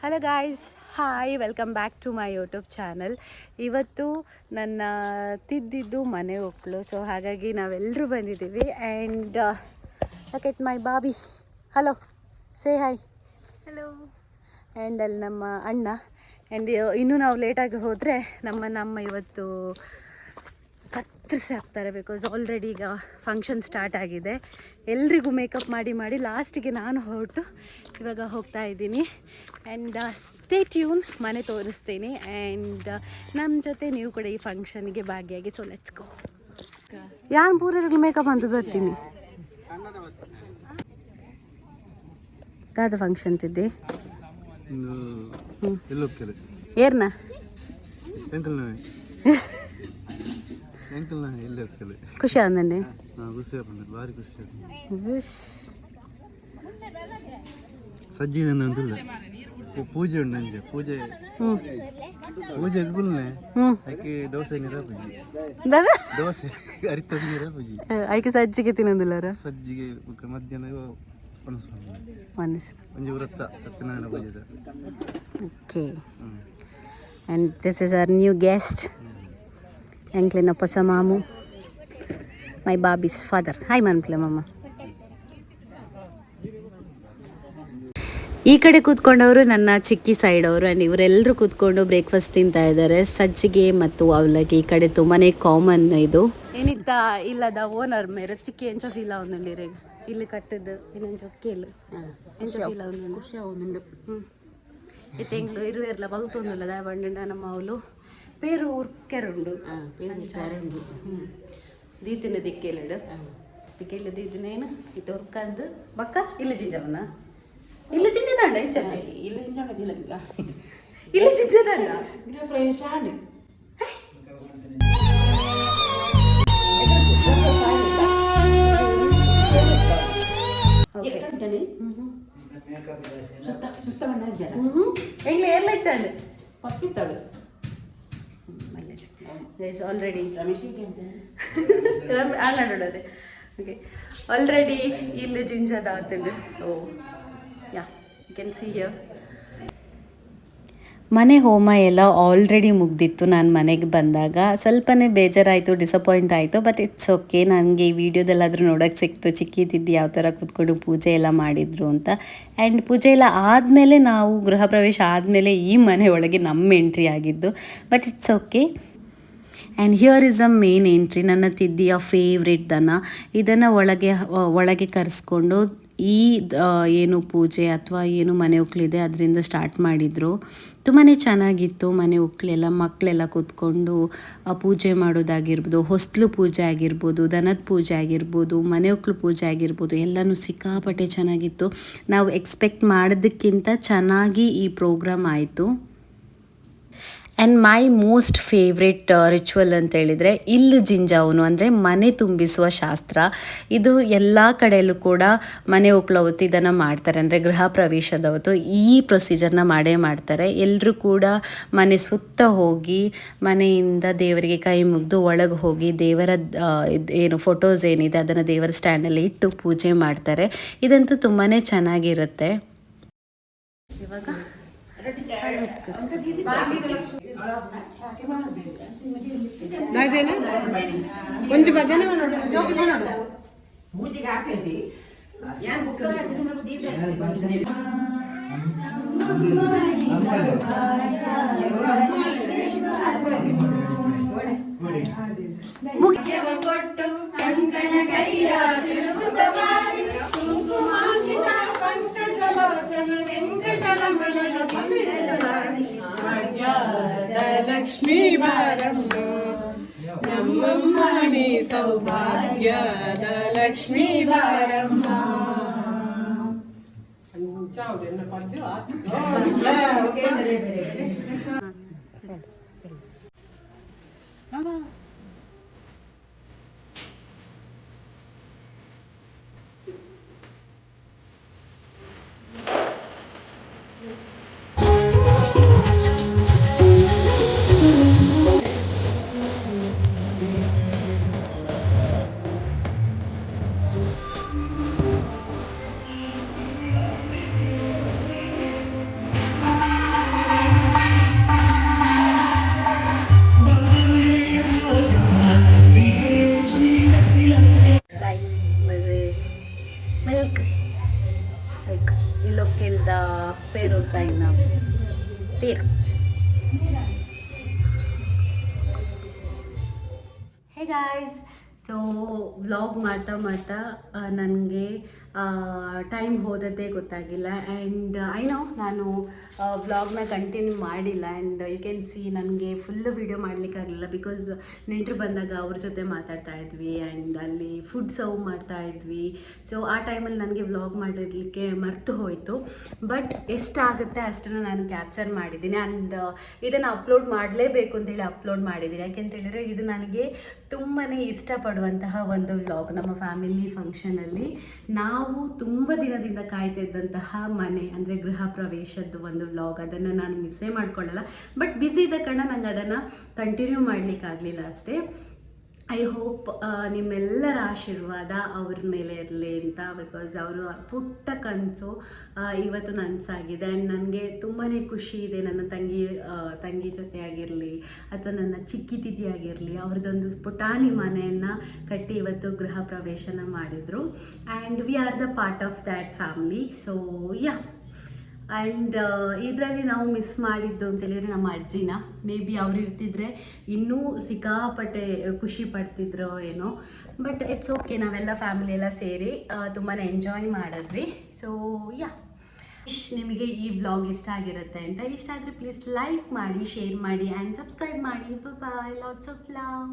Hello guys, hi, welcome back to my YouTube channel. ಇವತ್ತು ನನ್ನ ತಿದ್ದಿದ್ದು ಮನೆ ಒಕ್ಕಲು. ಸೊ ಹಾಗಾಗಿ ನಾವೆಲ್ಲರೂ ಬಂದಿದ್ದೀವಿ. And look at my Bobby. Hello, say hi. Hello. And ಅಲ್ಲಿ ನಮ್ಮ ಅಣ್ಣ. ಆ್ಯಂಡ್ ಇನ್ನೂ ನಾವು ಲೇಟಾಗಿ ಹೋದರೆ ನಮ್ಮ ಇವತ್ತು ಕತ್ತರಿಸಿ ಹಾಕ್ತಾರೆ. ಬಿಕಾಸ್ ಆಲ್ರೆಡಿ ಈಗ ಫಂಕ್ಷನ್ ಸ್ಟಾರ್ಟ್ ಆಗಿದೆ. ಎಲ್ರಿಗೂ ಮೇಕಪ್ ಮಾಡಿ ಲಾಸ್ಟಿಗೆ ನಾನು ಹೊರಟು ಇವಾಗ ಹೋಗ್ತಾ ಇದ್ದೀನಿ. ಆ್ಯಂಡ್ ಸ್ಟೇ ಟ್ಯೂನ್, ಮನೆ ತೋರಿಸ್ತೀನಿ. ಆ್ಯಂಡ್ ನಮ್ಮ ಜೊತೆ ನೀವು ಕೂಡ ಈ ಫಂಕ್ಷನ್ಗೆ ಭಾಗಿಯಾಗಿ. So let's go. ಯಾನ್ ಪೂರ ಮೇಕಪ್ ಅಂತ ಬರ್ತೀನಿ. ದಾದ ಫಂಕ್ಷನ್ ತಿದ್ದೆ ಏರ್ನ ಖುಷಿ ಆದಂಡೆ ಸಜ್ಜಿನ ಪೂಜೆ ಉಂಡು ನಂಜೆ ಪೂಜೆ ಪೂಜೆಗೆ ದೋಸೆ ನೀರ ಪೂಜಿ ದೋಸೆ ಅರಿತ ನೀರ ಪೂಜಿ ಐಕೆ ಸಜ್ಜಿಗೆ ತಿನ್ನೋದಿಲ್ಲ ಸಜ್ಜಿಗೆ ಮಧ್ಯಾಹ್ನ ಒಂಜಿ ವ್ರತ ಸತ್ಯನಾರಾಯಣ ಪೂಜೆ. Okay. And this is our new guest, ಎಂಕ್ಲಿನ ಹೊಸ ಮಾಮು, ಮೈ ಬಾಬೀಸ್ ಫಾದರ್. ಹಾಯ್ ಮನ್ಪ್ಲೆ ಮಮ್ಮ. ಈ ಕಡೆ ಕೂತ್ಕೊಂಡವರು ನನ್ನ ಚಿಕ್ಕಿ ಸೈಡ್ ಅವರು. ಆ್ಯಂಡ್ ಇವರೆಲ್ಲರೂ ಕೂತ್ಕೊಂಡು ಬ್ರೇಕ್ಫಾಸ್ಟ್ ತಿಂತಾ ಇದ್ದಾರೆ. ಸಜ್ಜಿಗೆ ಮತ್ತು ಅವಲಕ್ಕಿ ಈ ಕಡೆ ತುಂಬಾ ಕಾಮನ್ ಇದು. ಏನಿತ್ತ ಇಲ್ಲದ ಓನರ್ ಮೇರೆ ಚಿಕ್ಕಿ ಎಂಚ ಫೀಲ್ ಆവുന്നുണ്ട് ಇಲ್ಲಿ ಕಟ್ಟದ್ದು ಇನ್ನೊಂದು ಇಲ್ಲ ಎಂಚ ಫೀಲ್ ಆവുന്നുണ്ട് ಖುಷಿ ಆവുന്നുണ്ട്. ಇತ್ತೆಂಗ್ಳು ಇರುವೆರ್ಲ ಬಲ್ತೊಂದುಲ್ಲ ದಾಯಬಂಡ ನಮ್ಮ ಅವಳು ಪೇರು ಉರ್ಕೆರುಂಡು ಪೇರು ಚಾರುಂಡು ದೀತಿನ ದಿಕ್ಕೆಲಡು ದಿಕ್ಕೆಲ್ಲ ದೀತಿನೇನು ಇದು ಉರ್ಕಂದು ಬಕ್ಕ ಇಲ್ಲ ಜಿಂಜವನ ಇಲ್ಲ ಜಿಂಜದಂಡ ಇಚ್ಚನೆ ಇಲ್ಲ ಜಿಂಜನ ಜಿಲಂಗ ಇಲ್ಲ ಜಿಂಜದಂಡ ಗೃಹ ಪ್ರವೇಶ ಆಂಡು ಹೆಂಗೆ ಎಲ್ಲ ಇಚ್ಚಾಂಡು ಪಪ್ಪಿತ್ತಾಳು ಆಲ್ರೆಡಿ ಆಲಾಡೋದೆ. ಓಕೆ, ಆಲ್ರೆಡಿ ಇಲ್ಲಿ ಜಿಂಜದ ಆತುಂಡು. So yeah, you can see here. ಮನೆ ಹೋಮ ಎಲ್ಲ ಆಲ್ರೆಡಿ ಮುಗ್ದಿತ್ತು. ನಾನು ಮನೆಗೆ ಬಂದಾಗ ಸ್ವಲ್ಪನೇ ಬೇಜಾರಾಯಿತು, ಡಿಸಪಾಯಿಂಟ್ ಆಯಿತು. But it's okay. ನನಗೆ ಈ ವಿಡಿಯೋದಲ್ಲಾದರೂ ನೋಡೋಕ್ಕೆ ಸಿಕ್ತು ಚಿಕ್ಕಿತಿದ್ದು ಯಾವ ಥರ ಕೂತ್ಕೊಂಡು ಪೂಜೆ ಎಲ್ಲ ಮಾಡಿದರು ಅಂತ. ಆ್ಯಂಡ್ ಪೂಜೆ ಎಲ್ಲ ಆದಮೇಲೆ ನಾವು ಗೃಹ ಪ್ರವೇಶ ಆದಮೇಲೆ ಈ ಮನೆ ಒಳಗೆ ನಮ್ಮ ಎಂಟ್ರಿ ಆಗಿದ್ದು. But it's okay. And here is a main entry. ನನ್ನ ತಿದ್ದಿಯ ಫೇವ್ರೇಟ್ ದನ. ಇದನ್ನು ಒಳಗೆ ಕರೆಸ್ಕೊಂಡು ಈ ಏನು ಪೂಜೆ ಅಥವಾ ಏನು ಮನೆ ಒಕ್ಕಲಿದೆ ಅದರಿಂದ ಸ್ಟಾರ್ಟ್ ಮಾಡಿದರು. ತುಂಬಾ ಚೆನ್ನಾಗಿತ್ತು. ಮನೆ ಒಕ್ಕಲೆಲ್ಲ ಮಕ್ಕಳೆಲ್ಲ ಕೂತ್ಕೊಂಡು ಪೂಜೆ ಮಾಡೋದಾಗಿರ್ಬೋದು, ಹೊಸ್ಲು ಪೂಜೆ ಆಗಿರ್ಬೋದು, ದನದ ಪೂಜೆ ಆಗಿರ್ಬೋದು, ಮನೆ ಒಕ್ಕಲು ಪೂಜೆ ಆಗಿರ್ಬೋದು, ಎಲ್ಲನೂ ಸಿಕ್ಕಾಪಟ್ಟೆ ಚೆನ್ನಾಗಿತ್ತು. ನಾವು ಎಕ್ಸ್ಪೆಕ್ಟ್ ಮಾಡೋದಕ್ಕಿಂತ ಚೆನ್ನಾಗಿ ಈ ಪ್ರೋಗ್ರಾಮ್ ಆಯಿತು. And my most favourite ritual ಅಂತ ಹೇಳಿದರೆ ಇಲ್ಲು ಜಿಂಜಾವನು ಅಂದರೆ ಮನೆ ತುಂಬಿಸುವ ಶಾಸ್ತ್ರ. ಇದು ಎಲ್ಲ ಕಡೆಯಲ್ಲೂ ಕೂಡ ಮನೆ ಒಕ್ಕಲವತ್ತು ಇದನ್ನು ಮಾಡ್ತಾರೆ. ಅಂದರೆ ಗೃಹ ಪ್ರವೇಶದವತ್ತು ಈ ಪ್ರೊಸೀಜರ್ನ ಮಾಡೇ ಮಾಡ್ತಾರೆ. ಎಲ್ಲರೂ ಕೂಡ ಮನೆ ಸುತ್ತ ಹೋಗಿ ಮನೆಯಿಂದ ದೇವರಿಗೆ ಕೈ ಮುಗಿದು ಒಳಗೆ ಹೋಗಿ ದೇವರ ಏನು ಫೋಟೋಸ್ ಏನಿದೆ ಅದನ್ನು ದೇವರ ಸ್ಟ್ಯಾಂಡಲ್ಲಿ ಇಟ್ಟು ಪೂಜೆ ಮಾಡ್ತಾರೆ. ಇದಂತೂ ತುಂಬಾ ಚೆನ್ನಾಗಿರುತ್ತೆ. ಇವಾಗ కొంచెం భజన కొట్టు కంకణ కయ్య తిరుగుతవారి కుంకుమాంకిత పంకజలోచన వెంకటరమణ పవిత్రరాణి భాగ్యద లక్ష్మీ బారమ్మ నమ్మమ్మని సౌభాగ్యద లక్ష్మీ బారమ్మ. చావుడన్న పద్దు ఓకే బరే బరే pero kind of ತೀರ. ಹೇ ಗಾಯ್ಸ್, ಸೊ ವ್ಲಾಗ್ ಮಾಡ್ತಾ ನನಗೆ ಟೈಮ್ ಹೋದದ್ದೇ ಗೊತ್ತಾಗಿಲ್ಲ. ಆ್ಯಂಡ್ ಐ ನೋ ನಾನು ವ್ಲಾಗ್ನ ಕಂಟಿನ್ಯೂ ಮಾಡಿಲ್ಲ. ಆ್ಯಂಡ್ ಯು ಕ್ಯಾನ್ ಸಿ ನನಗೆ ಫುಲ್ ವೀಡಿಯೋ ಮಾಡಲಿಕ್ಕಾಗಲಿಲ್ಲ ಬಿಕಾಸ್ ನೆಂಟರು ಬಂದಾಗ ಅವ್ರ ಜೊತೆ ಮಾತಾಡ್ತಾ ಇದ್ವಿ ಆ್ಯಂಡ್ ಅಲ್ಲಿ ಫುಡ್ ಸರ್ವ್ ಮಾಡ್ತಾ ಇದ್ವಿ. ಸೊ ಆ ಟೈಮಲ್ಲಿ ನನಗೆ ವ್ಲಾಗ್ ಮಾಡಿರಲಿಕ್ಕೆ ಮರ್ತು ಹೋಯಿತು. ಬಟ್ ಎಷ್ಟಾಗುತ್ತೆ ಅಷ್ಟನ್ನು ನಾನು ಕ್ಯಾಪ್ಚರ್ ಮಾಡಿದ್ದೀನಿ. ಆ್ಯಂಡ್ ಇದನ್ನು ಅಪ್ಲೋಡ್ ಮಾಡಲೇಬೇಕು ಅಂತೇಳಿ ಅಪ್ಲೋಡ್ ಮಾಡಿದ್ದೀನಿ. ಯಾಕೆಂತೇಳಿದರೆ ಇದು ನನಗೆ ತುಂಬಾ ಇಷ್ಟಪಡುವಂತಹ ಒಂದು ವ್ಲಾಗ್. ನಮ್ಮ ಫ್ಯಾಮಿಲಿ ಫಂಕ್ಷನಲ್ಲಿ ನಾವು ತುಂಬ ದಿನದಿಂದ ಕಾಯ್ತಾ ಇದ್ದಂತಹ ಮನೆ ಅಂದರೆ ಗೃಹ ಪ್ರವೇಶದ್ದು ಒಂದು ವ್ಲಾಗ್, ಅದನ್ನು ನಾನು ಮಿಸ್ಸೇ ಮಾಡ್ಕೊಳ್ಳಲ್ಲ. ಬಟ್ ಬ್ಯುಸಿ ಇದ್ದ ಕಾರಣ ನಂಗೆ ಅದನ್ನು ಕಂಟಿನ್ಯೂ ಮಾಡಲಿಕ್ಕಾಗಲಿಲ್ಲ ಅಷ್ಟೇ. ಐ ಹೋಪ್ ನಿಮ್ಮೆಲ್ಲರ ಆಶೀರ್ವಾದ ಅವ್ರ ಮೇಲೆ ಇರಲಿ ಅಂತ, ಬಿಕಾಸ್ ಅವರು ಪುಟ್ಟ ಕನಸು ಇವತ್ತು ನನಸಾಗಿದೆ. ಆ್ಯಂಡ್ ನನಗೆ ತುಂಬಾ ಖುಷಿ ಇದೆ. ನನ್ನ ತಂಗಿ ಜೊತೆ ಆಗಿರಲಿ ಅಥವಾ ನನ್ನ ಚಿಕ್ಕಿ ತಿದ್ದಿ ಆಗಿರಲಿ, ಅವ್ರದ್ದೊಂದು ಪುಟಾಣಿ ಮನೆಯನ್ನು ಕಟ್ಟಿ ಇವತ್ತು ಗೃಹ ಪ್ರವೇಶನ ಮಾಡಿದರು. And we are the part of that family. So yeah, and ಇದರಲ್ಲಿ ನಾವು ಮಿಸ್ ಮಾಡಿದ್ದು ಅಂತೇಳಿದರೆ ನಮ್ಮ ಅಜ್ಜಿನ. ಮೇ ಬಿ ಅವ್ರು ಇರ್ತಿದ್ರೆ ಇನ್ನೂ ಸಿಕ್ಕಾಪಟ್ಟೆ ಖುಷಿ ಪಡ್ತಿದ್ರು ಏನೋ. ಬಟ್ ಇಟ್ಸ್ ಓಕೆ, ನಾವೆಲ್ಲ ಫ್ಯಾಮಿಲಿ ಎಲ್ಲ ಸೇರಿ ತುಂಬಾ ಎಂಜಾಯ್ ಮಾಡಿದ್ವಿ. ಸೊ ಯಾ, ನಿಮಗೆ ಈ ವ್ಲಾಗ್ ಇಷ್ಟ ಆಗಿರುತ್ತೆ ಅಂತ. ಇಷ್ಟ ಆದರೆ ಪ್ಲೀಸ್ ಲೈಕ್ ಮಾಡಿ, ಶೇರ್ ಮಾಡಿ ಆ್ಯಂಡ್ ಸಬ್ಸ್ಕ್ರೈಬ್ ಮಾಡಿ. ಬಾಯ್, ಲಾಟ್ಸ್ ಆಫ್ ಲವ್.